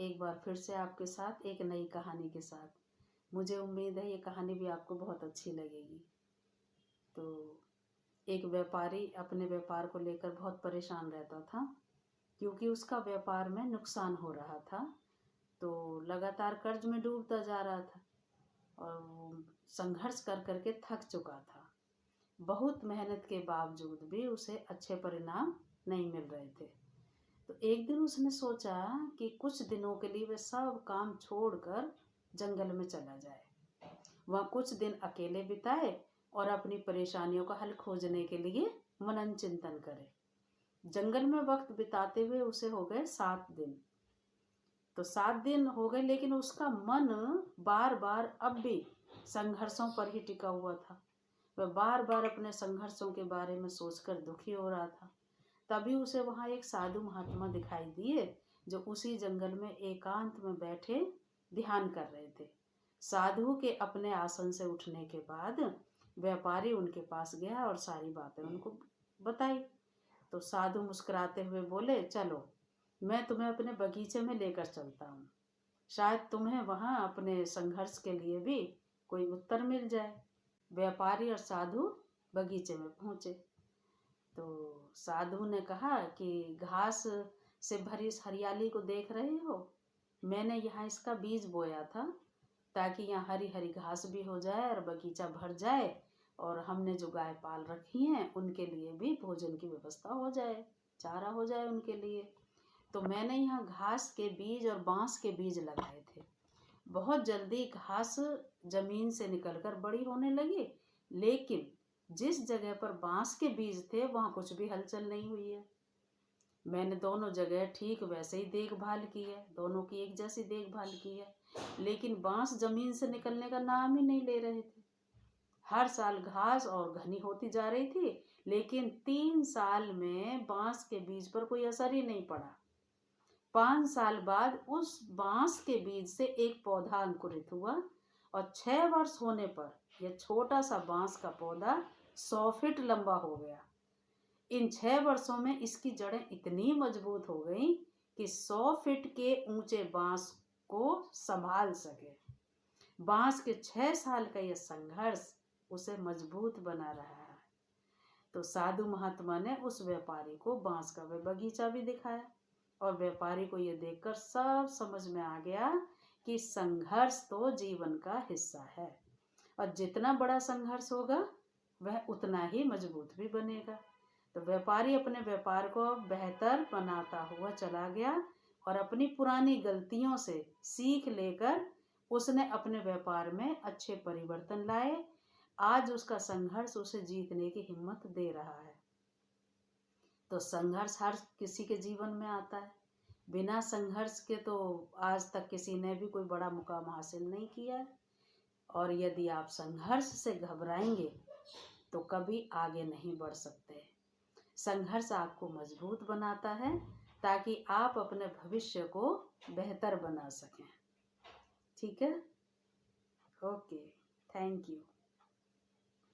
एक बार फिर से आपके साथ एक नई कहानी के साथ। मुझे उम्मीद है ये कहानी भी आपको बहुत अच्छी लगेगी। तो एक व्यापारी अपने व्यापार को लेकर बहुत परेशान रहता था, क्योंकि उसका व्यापार में नुकसान हो रहा था। तो लगातार कर्ज में डूबता जा रहा था और वो संघर्ष कर करके थक चुका था। बहुत मेहनत के बावजूद भी उसे अच्छे परिणाम नहीं मिल रहे थे। तो एक दिन उसने सोचा कि कुछ दिनों के लिए वह सब काम छोड़कर जंगल में चला जाए। वह कुछ दिन अकेले बिताए और अपनी परेशानियों का हल खोजने के लिए मनन चिंतन करे। जंगल में वक्त बिताते हुए उसे हो गए 7 दिन। तो 7 दिन हो गए, लेकिन उसका मन बार बार अब भी संघर्षों पर ही टिका हुआ था। वह बार बार अपने संघर्षों के बारे में सोचकर दुखी हो रहा था। तभी उसे वहाँ एक साधु महात्मा दिखाई दिए, जो उसी जंगल में एकांत में बैठे ध्यान कर रहे थे। साधु के अपने आसन से उठने के बाद व्यापारी उनके पास गया और सारी बातें उनको बताई। तो साधु मुस्कुराते हुए बोले, चलो मैं तुम्हें अपने बगीचे में लेकर चलता हूँ, शायद तुम्हें वहाँ अपने संघर्ष के लिए भी कोई उत्तर मिल जाए। व्यापारी और साधु बगीचे में पहुँचे। तो साधु ने कहा कि घास से भरी इस हरियाली को देख रहे हो, मैंने यहाँ इसका बीज बोया था ताकि यहाँ हरी हरी घास भी हो जाए और बगीचा भर जाए, और हमने जो गाय पाल रखी हैं उनके लिए भी भोजन की व्यवस्था हो जाए, चारा हो जाए उनके लिए। तो मैंने यहाँ घास के बीज और बांस के बीज लगाए थे। बहुत जल्दी घास जमीन से निकलकर बड़ी होने लगी, लेकिन जिस जगह पर बांस के बीज थे वहाँ कुछ भी हलचल नहीं हुई है। मैंने दोनों जगह ठीक वैसे ही देखभाल की है, दोनों की एक जैसी देखभाल की है, लेकिन बांस जमीन से निकलने का नाम ही नहीं ले रहे थे। हर साल घास और घनी होती जा रही थी, लेकिन 3 साल में बांस के बीज पर कोई असर ही नहीं पड़ा। 5 साल बाद उस बांस के बीज से एक पौधा अंकुरित हुआ और 6 वर्ष होने पर यह छोटा सा बांस का पौधा 100 फीट लंबा हो गया। इन 6 वर्षों में इसकी जड़ें इतनी मजबूत हो गईं कि 100 फीट के ऊंचे बांस को संभाल सके। बांस के 6 साल का यह संघर्ष उसे मजबूत बना रहा है। तो साधु महात्मा ने उस व्यापारी को बांस का वह बगीचा भी दिखाया, और व्यापारी को यह देखकर सब समझ में आ गया कि संघर्ष तो जीवन का हिस्सा है, और जितना बड़ा संघर्ष होगा वह उतना ही मजबूत भी बनेगा। तो व्यापारी अपने व्यापार को बेहतर बनाता हुआ चला गया और अपनी पुरानी गलतियों से सीख लेकर उसने अपने व्यापार में अच्छे परिवर्तन लाए। आज उसका संघर्ष उसे जीतने की हिम्मत दे रहा है। तो संघर्ष हर किसी के जीवन में आता है। बिना संघर्ष के तो आज तक किसी ने भी कोई बड़ा मुकाम हासिल नहीं किया है। और यदि आप संघर्ष से घबराएंगे तो कभी आगे नहीं बढ़ सकते। संघर्ष आपको मजबूत बनाता है ताकि आप अपने भविष्य को बेहतर बना सकें। ठीक है? Okay, thank you.